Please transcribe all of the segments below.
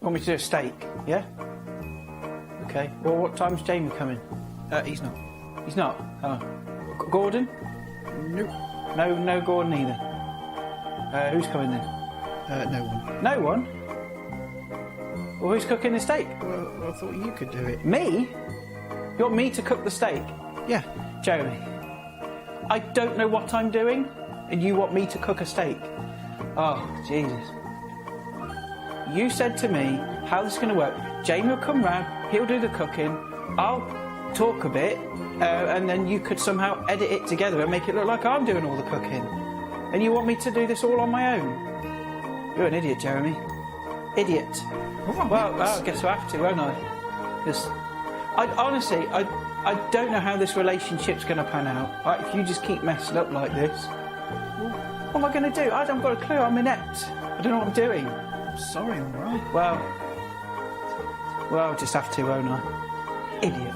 Want me to do a steak? Yeah? Okay. Well, what time's Jamie coming? He's not. He's not? Oh. Gordon? Nope. No Gordon either. Who's coming then? No one. No one? Well, who's cooking the steak? Well, I thought you could do it. Me? You want me to cook the steak? Yeah. Jeremy, I don't know what I'm doing, and you want me to cook a steak? Oh, Jesus. You said to me how this is going to work. Jamie will come round, he'll do the cooking, I'll talk a bit, and then you could somehow edit it together and make it look like I'm doing all the cooking. And you want me to do this all on my own? You're an idiot, Jeremy. Idiot. Well, I guess I have to, won't I? Because honestly, I don't know how this relationship's going to pan out. Like, if you just keep messing up like this, what am I going to do? I haven't got a clue. I'm inept. I don't know what I'm doing. I'm sorry, all right. Well, I'll just have to, won't I? Idiot.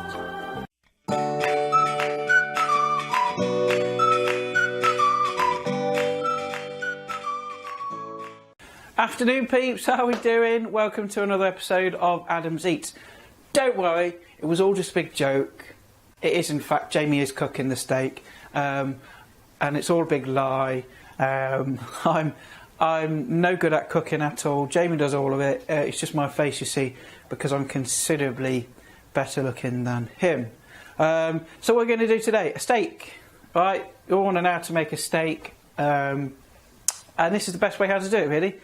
Afternoon, peeps. How are we doing? Welcome to another episode of Adam's Eats. Don't worry, it was all just a big joke. It is, in fact, Jamie is cooking the steak, and it's all a big lie. I'm no good at cooking at all. Jamie does all of it. It's just my face, you see, because I'm considerably better looking than him. So what we're going to do today, a steak. Right? You all want to know how to make a steak, and this is the best way how to do it, really.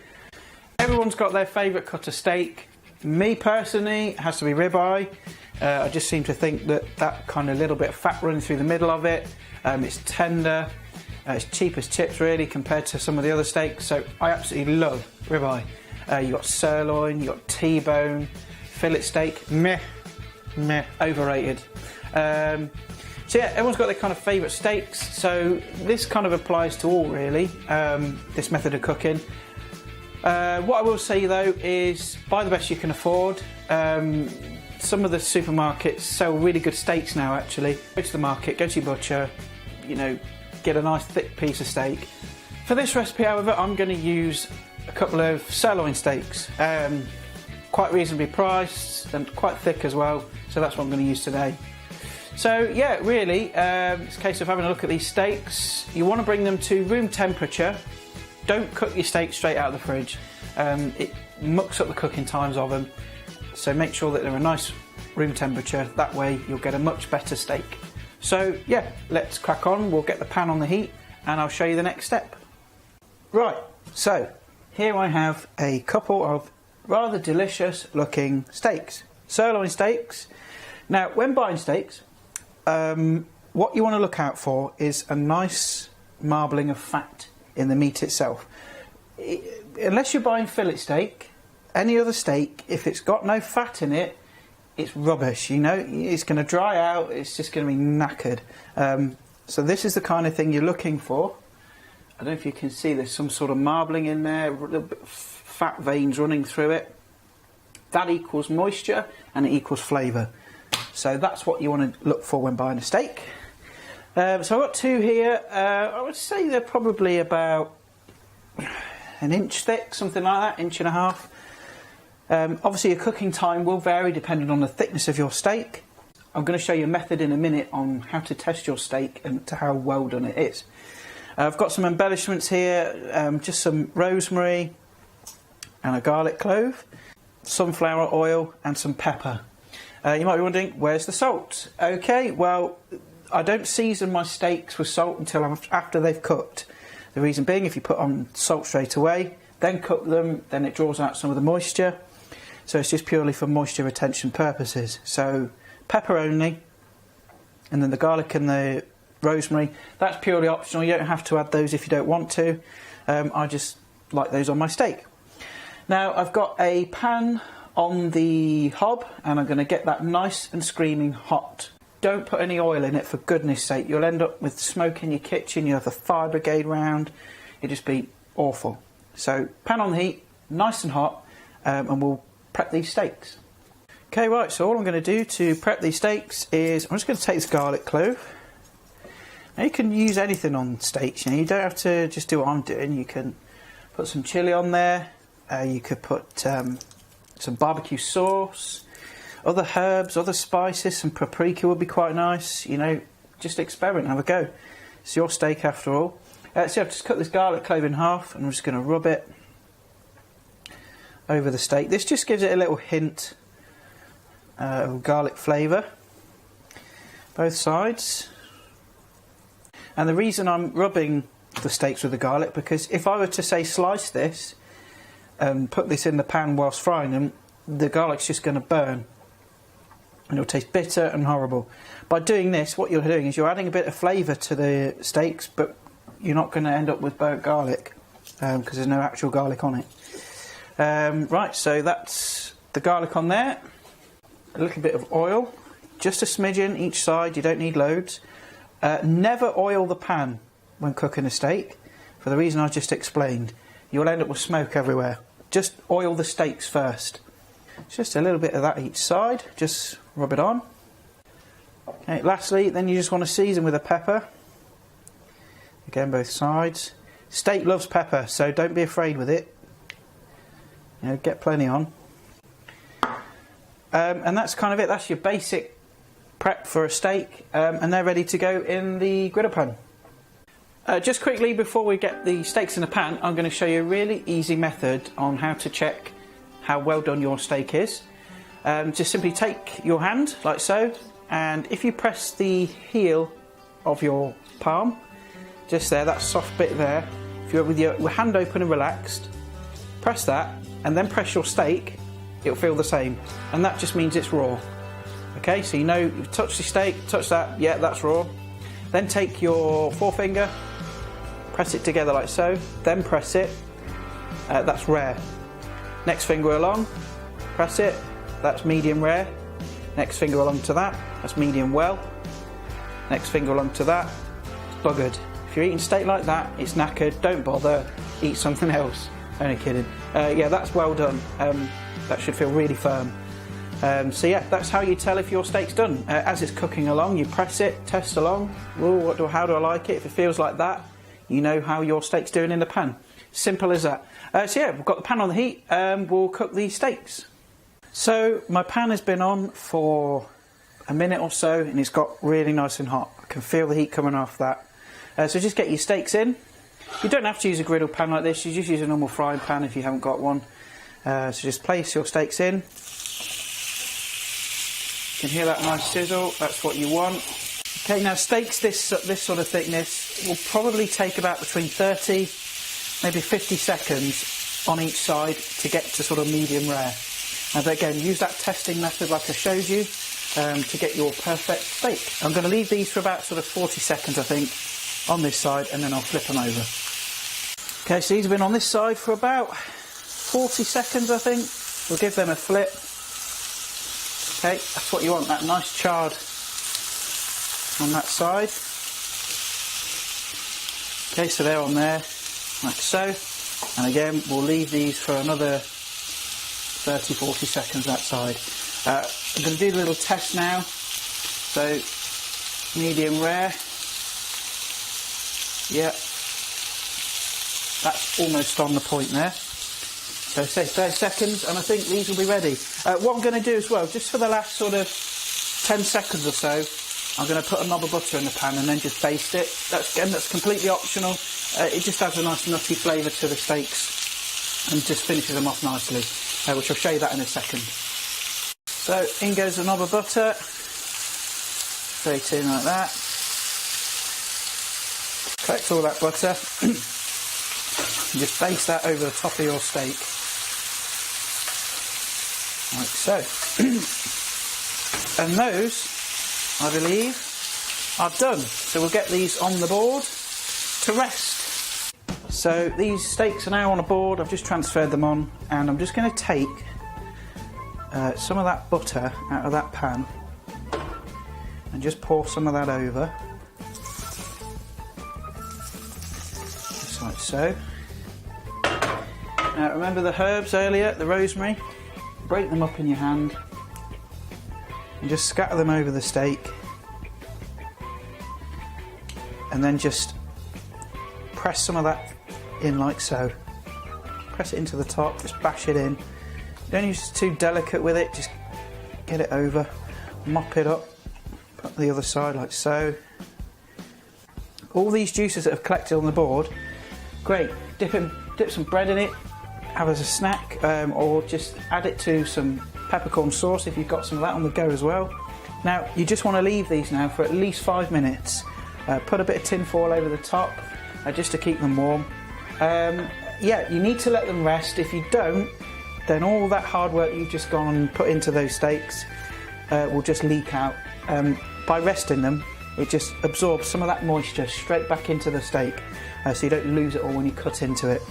Everyone's got their favourite cut of steak. Me personally, it has to be ribeye. I just seem to think that kind of little bit of fat running through the middle of it. It's tender. It's cheap as chips, really, compared to some of the other steaks. So I absolutely love ribeye. You got sirloin, you got T-bone, fillet steak. Meh, overrated. So yeah, everyone's got their kind of favourite steaks. So this kind of applies to all, really. This method of cooking. What I will say though is buy the best you can afford. Some of the supermarkets sell really good steaks now, actually. Go to the market, go to your butcher, get a nice thick piece of steak. For this recipe, however, I'm going to use a couple of sirloin steaks. Quite reasonably priced and quite thick as well, so that's what I'm going to use today. So yeah, really, it's a case of having a look at these steaks. You want to bring them to room temperature. Don't cook your steak straight out of the fridge. It mucks up the cooking times of them. So make sure that they're a nice room temperature. That way you'll get a much better steak. So yeah, let's crack on. We'll get the pan on the heat and I'll show you the next step. Right, so here I have a couple of rather delicious looking steaks. Sirloin steaks. Now, when buying steaks, what you want to look out for is a nice marbling of fat in the meat itself. Unless you're buying fillet steak, any other steak, if it's got no fat in it, it's rubbish, it's going to dry out, it's just going to be knackered. So this is the kind of thing you're looking for. I don't know if you can see there's some sort of marbling in there, a little bit of fat veins running through it. That equals moisture and it equals flavour. So that's what you want to look for when buying a steak. So I've got two here. I would say they're probably about an inch thick, something like that, inch and a half. Obviously your cooking time will vary depending on the thickness of your steak. I'm going to show you a method in a minute on how to test your steak and to how well done it is. I've got some embellishments here, just some rosemary and a garlic clove, sunflower oil and some pepper. You might be wondering, where's the salt? Okay, well, I don't season my steaks with salt until after they've cooked. The reason being, if you put on salt straight away, then cook them, then it draws out some of the moisture. So it's just purely for moisture retention purposes. So pepper only, and then the garlic and the rosemary, that's purely optional. You don't have to add those if you don't want to. I just like those on my steak. Now I've got a pan on the hob and I'm going to get that nice and screaming hot. Don't put any oil in it, for goodness sake. You'll end up with smoke in your kitchen. You'll have the fire brigade round. It'll just be awful. So pan on the heat, nice and hot, and we'll prep these steaks. Okay, right, so all I'm going to do to prep these steaks is I'm just going to take this garlic clove. Now you can use anything on steaks, you don't have to just do what I'm doing. You can put some chilli on there, you could put some some barbecue sauce, other herbs, other spices, some paprika would be quite nice. You know, just experiment, have a go. It's your steak after all. So I've just cut this garlic clove in half and I'm just going to rub it over the steak. This just gives it a little hint of garlic flavour. Both sides. And the reason I'm rubbing the steaks with the garlic, because if I were to say slice this and put this in the pan whilst frying them, the garlic's just going to burn and it'll taste bitter and horrible. By doing this, what you're doing is you're adding a bit of flavour to the steaks, but you're not going to end up with burnt garlic because there's no actual garlic on it. Right, so that's the garlic on there. A little bit of oil, just a smidgen each side, you don't need loads. Never oil the pan when cooking a steak, for the reason I just explained. You'll end up with smoke everywhere. Just oil the steaks first. Just a little bit of that each side, just rub it on. Okay, lastly, then you just want to season with a pepper. Again, both sides. Steak loves pepper, so don't be afraid with it. You know, get plenty on. And that's kind of it. That's your basic prep for a steak, and they're ready to go in the griddle pan. Just quickly before we get the steaks in the pan, I'm going to show you a really easy method on how to check how well done your steak is. Just simply take your hand like so, and if you press the heel of your palm, just there, that soft bit there, if you're with your hand open and relaxed, press that and then press your steak, it'll feel the same, and that just means it's raw. Okay, so you know you've touched the steak, touch that, yeah, that's raw. Then take your forefinger, press it together like so, then press it, that's rare. Next finger along, press it, that's medium rare. Next finger along to that, that's medium well. Next finger along to that, it's buggered. If you're eating steak like that, it's knackered, don't bother, eat something else. Only kidding. Yeah, that's well done. That should feel really firm. So yeah, that's how you tell if your steak's done. As it's cooking along, you press it, test along. Ooh, how do I like it? If it feels like that, you know how your steak's doing in the pan. Simple as that. So yeah, we've got the pan on the heat. We'll cook these steaks. So my pan has been on for a minute or so, and it's got really nice and hot. I can feel the heat coming off that. So just get your steaks in. You don't have to use a griddle pan like this. You just use a normal frying pan if you haven't got one. So just place your steaks in. You can hear that nice sizzle. That's what you want. Okay, now steaks this sort of thickness will probably take about between 30, maybe 50 seconds on each side to get to sort of medium rare. And again, use that testing method like I showed you to get your perfect steak. I'm going to leave these for about sort of 40 seconds, I think, on this side, and then I'll flip them over. Okay, so these have been on this side for about 40 seconds, I think. We'll give them a flip. Okay, that's what you want, that nice charred on that side. Okay, so they're on there, like so. And again, we'll leave these for another 30-40 seconds that side. I'm going to do a little test now. So, medium rare. Yeah, that's almost on the point there. So say 30 seconds, and I think these will be ready. What I'm going to do as well, just for the last sort of 10 seconds or so, I'm going to put a knob of butter in the pan and then just baste it. That's completely optional. It just adds a nice nutty flavour to the steaks and just finishes them off nicely, which I'll show you that in a second. So in goes a knob of butter, straight in like that. Collect all that butter and just baste that over the top of your steak, like so. And those, I believe, are done. So we'll get these on the board to rest. So these steaks are now on a board. I've just transferred them on, and I'm just going to take some of that butter out of that pan and just pour some of that over. Like so. Now remember the herbs earlier, the rosemary? Break them up in your hand and just scatter them over the steak, and then just press some of that in like so. Press it into the top, just bash it in, Don't use too delicate with it, just get it over, mop it up, put the other side like so. All these juices that have collected on the board, great, dip some bread in it, have as a snack, or just add it to some peppercorn sauce if you've got some of that on the go as well. Now, you just want to leave these now for at least 5 minutes. Put a bit of tin foil over the top, just to keep them warm. Yeah, you need to let them rest. If you don't, then all that hard work you've just gone and put into those steaks will just leak out. By resting them, it just absorbs some of that moisture straight back into the steak, so you don't lose it all when you cut into it.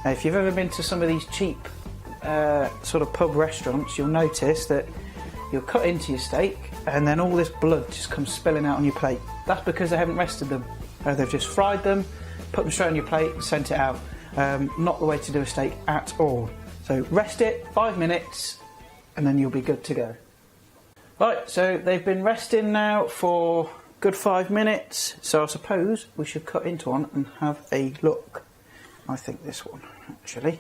If you've ever been to some of these cheap sort of pub restaurants, you'll notice that you'll cut into your steak and then all this blood just comes spilling out on your plate. That's because they haven't rested them. They've just fried them, put them straight on your plate and sent it out. Not the way to do a steak at all. So rest it 5 minutes and then you'll be good to go. Right, so they've been resting now for good 5 minutes, so I suppose we should cut into one and have a look. I think this one, actually.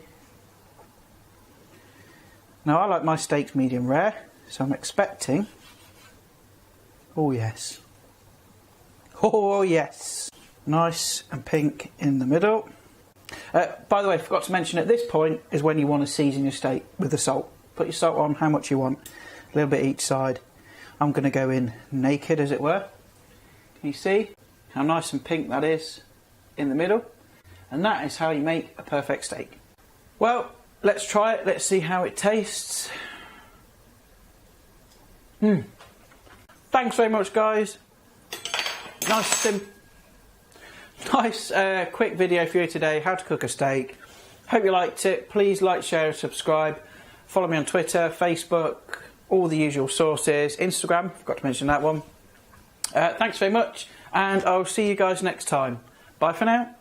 Now I like my steaks medium rare, so I'm expecting... Oh yes. Oh yes. Nice and pink in the middle. By the way, I forgot to mention at this point is when you want to season your steak with the salt. Put your salt on how much you want, a little bit each side. I'm going to go in naked, as it were. Can you see how nice and pink that is in the middle? And that is how you make a perfect steak. Well, let's try it. Let's see how it tastes. Thanks very much, guys. Nice, quick video for you today, how to cook a steak. Hope you liked it. Please like, share, subscribe. Follow me on Twitter, Facebook, all the usual sources. Instagram, forgot to mention that one. Thanks very much, and I'll see you guys next time. Bye for now.